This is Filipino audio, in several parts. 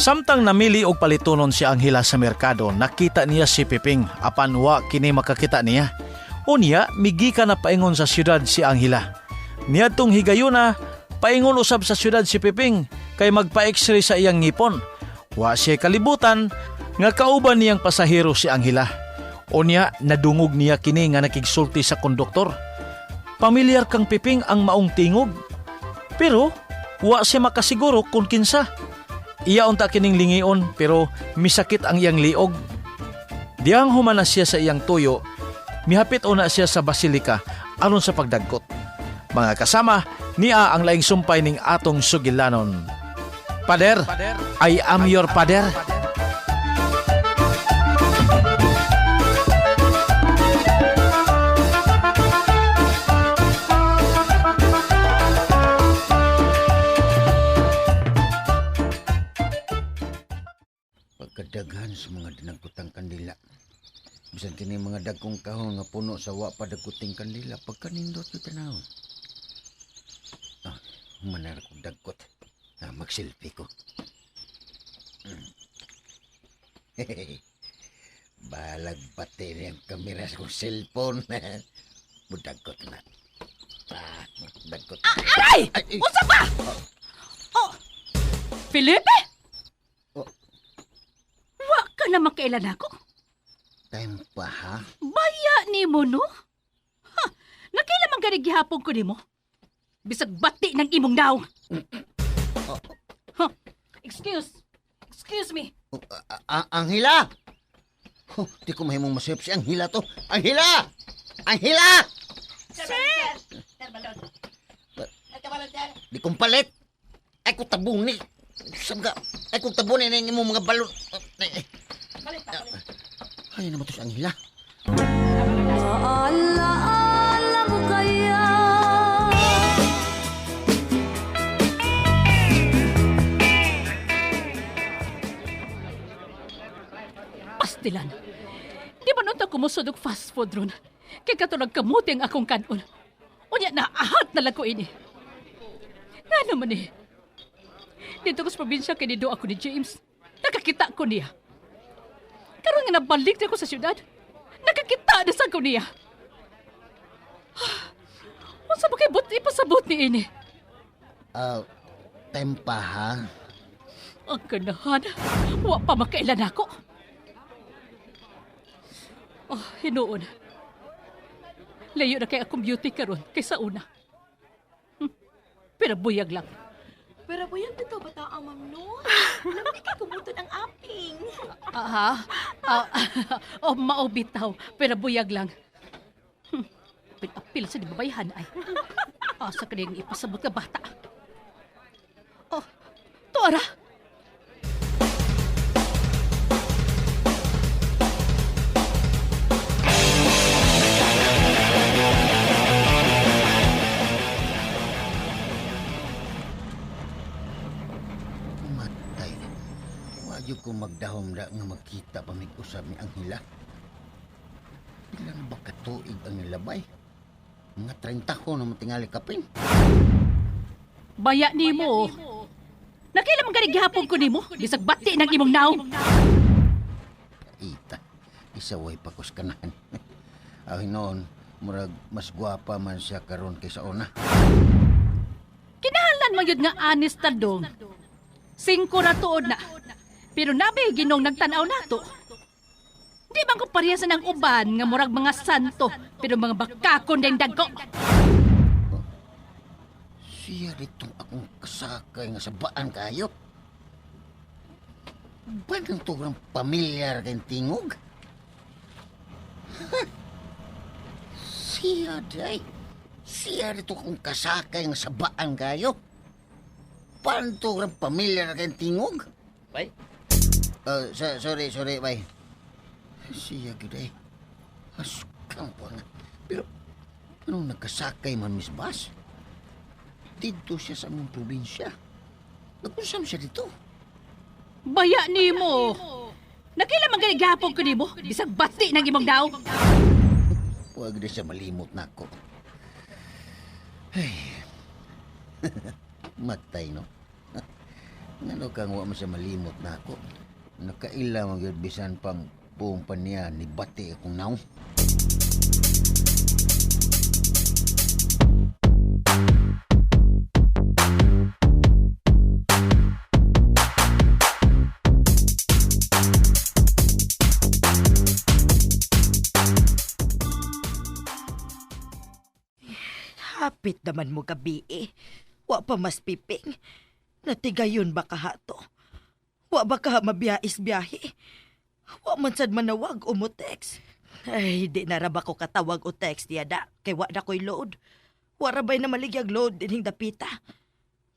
Samtang namili og palitunon si Anghela sa merkado, nakita niya si Piping apan wa kini makakita niya. Unya, migika na paingon sa syudad si Anghela. Niadtong higayuna, paingon usab sa syudad si Piping kay magpa-x-ray sa iyang ngipon. Wa siya kalibutan nga kauban niyang pasahero si Anghela. Unya, nadungog niya kini nga nakigsulti sa konduktor. Pamilyar kang Piping ang maong tingog. Pero wa siya makasiguro kung kinsa. Iya unta kining lingion pero misakit ang iyang liog. Diyang humana siya sa iyang tuyo, mihapit una siya sa basilika aron sa pagdagkot. Mga kasama, niya ang laing sumpay ning atong sugilanon. Pader, I am your pader. Pagkadaghan sa mga dinagkutang kandila. Bisan kini mga dagkong kahon nga puno sa wa padagkuting kandila pagkanindot yung tanaw. Manar kong dagkot. Magsilpi ko. Balag bateri ang kamera sa kong cellphone. Budagkot na. Dagkot. Aray! Unsa pa? Oh! Felipe? Wa ka na makailan ako? Time pa ha? Baya ni mo, no? Ha! Nakailan man ganig gihapon ko ni mo? Bisag bati ng imong daw. Huh. Excuse me. Anghela! Di ko mahimong masayap si Anghela to. Anghela! Anghela! Sir! Di kong palit. Ay ko tabuni. Sabga. Ay ko tabuni na yung mga balon. Ay naman to si Anghela. Alaala mo kaya Pastilan. Di ba nung kumusod og fast food ron? Kay katulag kamuti ang akong kanon. Unya na ahat na lang ko ini. Nga naman eh. Dito ko sa probinsya kay nido ako ni James. Nakakita ko niya. Karon nga nabalik na ko sa syudad. Nakakita na sa ko niya. Unsa ba kay buti ipasabot ni ini? Tempa ha? Ang ganahan. Wa pa makailan ako. Hinuon. Layo na kay akong beauty karon kaysa una. Pero buyag lang. Pero buyag dito bata ang ma'am no? Lamig ka kumuton ang aping. Mao bitaw. Pero buyag lang. Pinapil sa di babayhan ay. Asa ka niyang ipasabot ka bata. Tuara! Matay. Wadyo ko magdahom na nga magkita pamig-usap ni Anghela. Bilang ba katuig ang nilabay? Mga 30 ko na matingali kapin. Baya ni mo. Nakailan mong galing gihapon ko ni mo? Bisag bati ng imong naong. Ita, isaway pa kus kanahan. Noon, murag mas gwapa man siya karon kaysa una. Kinahanglan mo yun nga honest na dong. 5 na tuod na. Pero nabi ginong nagtanaw nato. Di bang ko pariyasan ng uban nga murag mga santo pero mga bakakon din dagko. Siya ditong akong kasakay nga sabaan kayo. Ba nang tugrang pamilyar kayong tingog? Siya day. Siya dito akong kasakay nga sabaan kayo. Paano tugrang pamilyar kayong tingog? Bay? Sorry, bay. Siya giday. Asukang pa nga. Pero, anong nagkasakay man, Miss Bass? Dito siya sa among probinsya. Nagpunsam siya dito. Baya ni mo. Nakailan man galing gihapon ko ni mo? Bisag bati ng imong daw. Huwag na siya malimot na ako. Ay. Matay, no? Ngano kang wa man siya malimot na ako. Nakaila magyud bisan pang buong pa niya ni bati akong naong. Hapit naman mo gabi eh. Wa pa mas piping. Natigayon ba ka hato? Wa ba ka mabiyais-biyahe? Wa man sad manawag o mo text. Ay, di na ra ba ko katawag o text niya da. Kay wa na ko'y load. Wa ra ba'y na maligyag load dining dapita.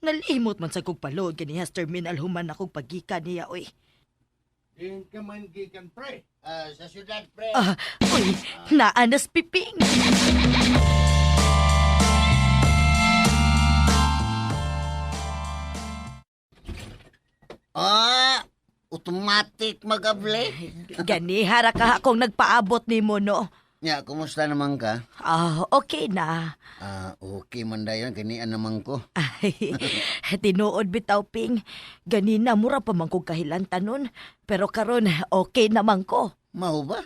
Nalimot man sa kong paload kanihas terminal human akong pagika niya oy. Din ka man gikan pre. Sa syudad pre. Uy, naanas piping. Automatic magable. Gani hara ka akong nagpaabot ni mo no. Nya, kumusta naman ka? Okay na. Okay man dayon kanian naman ko. Ay, tinuod bitaw ping. Ganina mura pa man kong kahilanta nun. Pero karon okay naman ko. Mao ba?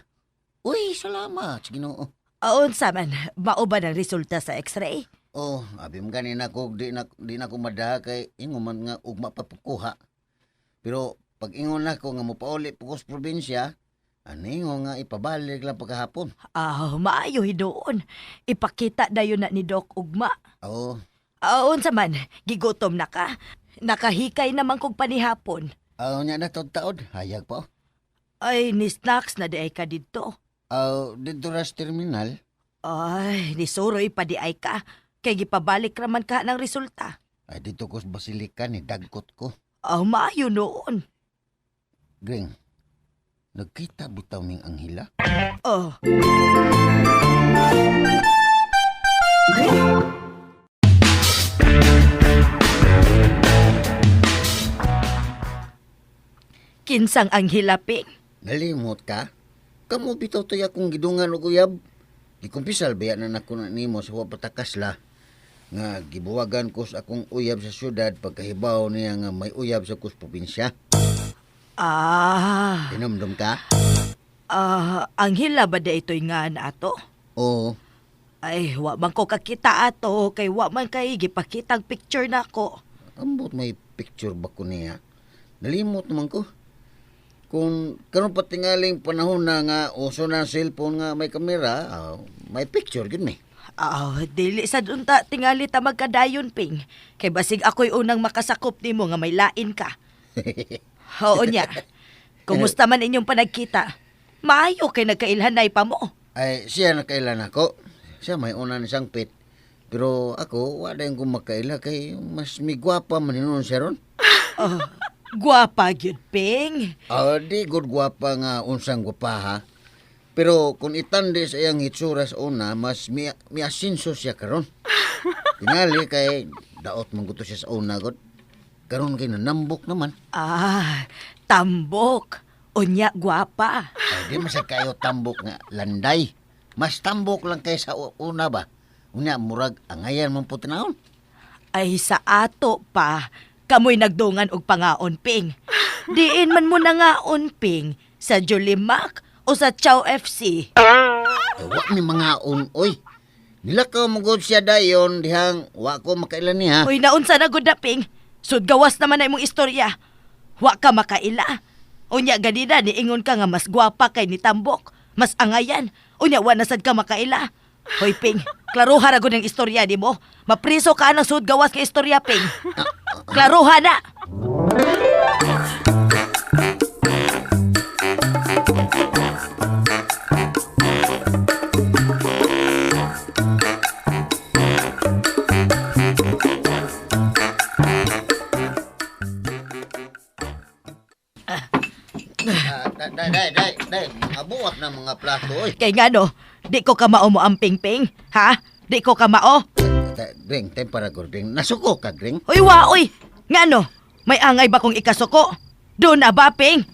Uy, salamat. Ginoo. Aon sa man, mao ba ng resulta sa x-ray? Oh, abim ganina ko di na ko madaha kay ingon man nga ugma pa pukuha. Pero pag ingon na ko nga mopauli po ko sa probinsya, ingon nga ipabalik lang pagkahapon. Maayo hidoon. Ipakita dayon na ni Doc ugma. Oo. Aon sa man, gigutom na ka. Nakahikay naman kong panihapon. Nya na taod, hayag pa. Ay, ni snacks na di ay ka dito. Dito ras terminal. Ay, ni Suroy pa di ay ka. Kay gipabalik raman ka ng resulta. Ay, dito ko sa Basilica ni dagkot ko. Maayo noon. Gring, nagkita bitaw ning anghila? Oh. Kinsang anghila ping. Nalimot ka? Kamu bitaw to'y akong gidungan o uyab. Ikumpisal baya na nako na nimo sa wapatakas la. Nga gibuwagan ko sa akong uyab sa syudad pagkahibaw niya nga may uyab sa kus probinsya. Tinumdum ka? Anghila ba da ito'y nga na ato? Oo. Ay, wa man ko kakita ato, kay wa man kay gipakitang picture na ko. Ambot may picture ba ko niya? Nalimot naman ko. Kung karon pa tingaling panahon na nga uso na cellphone nga may kamera, may picture yun eh. Dili sa dunta tingali ta magkadayon ping. Kay basig ako'y unang makasakop nimo nga may lain ka. Oo niya. Kumusta man inyong panagkita? Maayo kay nagkailhanay pa mo. Ay, siya nakailan ako. Siya may una ni sangpit. Pero ako, wala yung kumakaila kay mas migwapa man hinuon siya ron. Guwapa gyud ping. Di good gwapa nga unsang gwapa ha. Pero kung itandi sa iyang hitsura sa una, mas miasinso siya karon. Tingali kay daot man gusto siya sa una god. Karon kay nanambok naman. Tambok. Unya guwapa. Di masag kayo tambok nga landay. Mas tambok lang kay sa una ba. Unya murag angayan man po tinahon. Ay sa ato pa, kamoy nagdungan og pangaon ping. Diin man mo nangaon ping sa Julimac o sa Chow FC. Wa mi mga oy. Nilakaw mo gud siya dayon dihang wa ko makailan niya. Uy, naunsa na gud na ping. Sud gawas naman na imong istorya. Wa ka makaila. Unya ganina niingon ka nga mas gwapa kay ni Tambok. Mas angayan. Unya wa na sad ka makaila. Hoy ping, klaruha ra gud ang istorya di mo. Mapriso ka ng sud gawas kay istorya ping. Klaruha na. Day, abuwak na mga plato, oy. Kay nga no, di ko ka mao mo ang ping-ping. Ha? Di ko ka mao. Gring, tempara ko, Gring. Nasuko ka, Gring. Uy, wa, uy. Nga no, may angay ba kong ikasuko? Doon na ba, ping?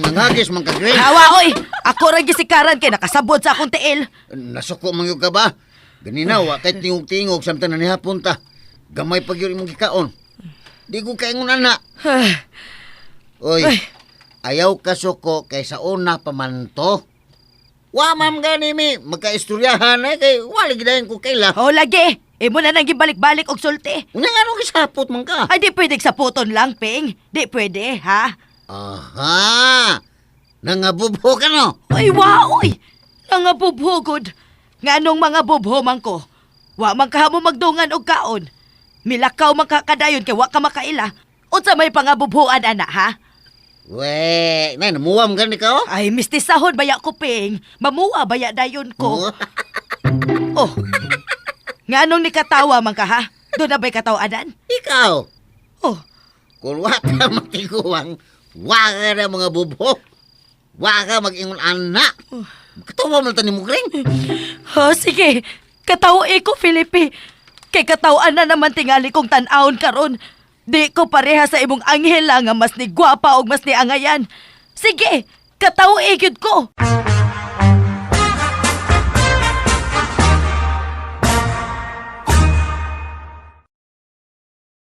Nangagis man ka, Gring. Hawa, uy. Ako rin gisikaran kay nakasabot sa akong tiil. Nasuko man yung ka ba? Ganina, wa kay tingog-tingog samtang na nihapon ta. Gamay pag yun imong gikaon. Di ko kaingon ana. Oy, ayaw ka suko kay sa una pa man to. Wa ma'am gani mi, magkaistoryahan kay wali gidayon ko kaila. O lagi, imo na nang gibalik-balik og sulti. Unya nga nung isapot man ka. Ay, di pwede sa puton lang, Ping. Di pwede, ha? Aha! Nangabubho ka no? Ay, waoy! Nga bubhugod. Nga nung mga bubho man ko. Wa man ka mo magdungan og kaon. Milakaw man ka kadayon kay wa ka makaila. Unsa may pangabubhuan, ana, ha? We, nay namuwam gani ka oh? Ay, mistisahon baya ko, Ping. Mamuwa baya dayon ko. Oh, nga nung nikatawa man ka, ha? Doon na ba'y katawanan? Ikaw, Oh, kung wa ka matiguang, wa ka na mga bubho. Wa ka mag-ingon anak. Katawa mo na mo, Gring. oh sige. Katawa ko, Felipe. Kay katawaan na naman tingali kong tan-aon karon. Di ko pareha sa imong anghela nga mas ni gwapa og mas ni angayan. Sige, katawa gyud ko.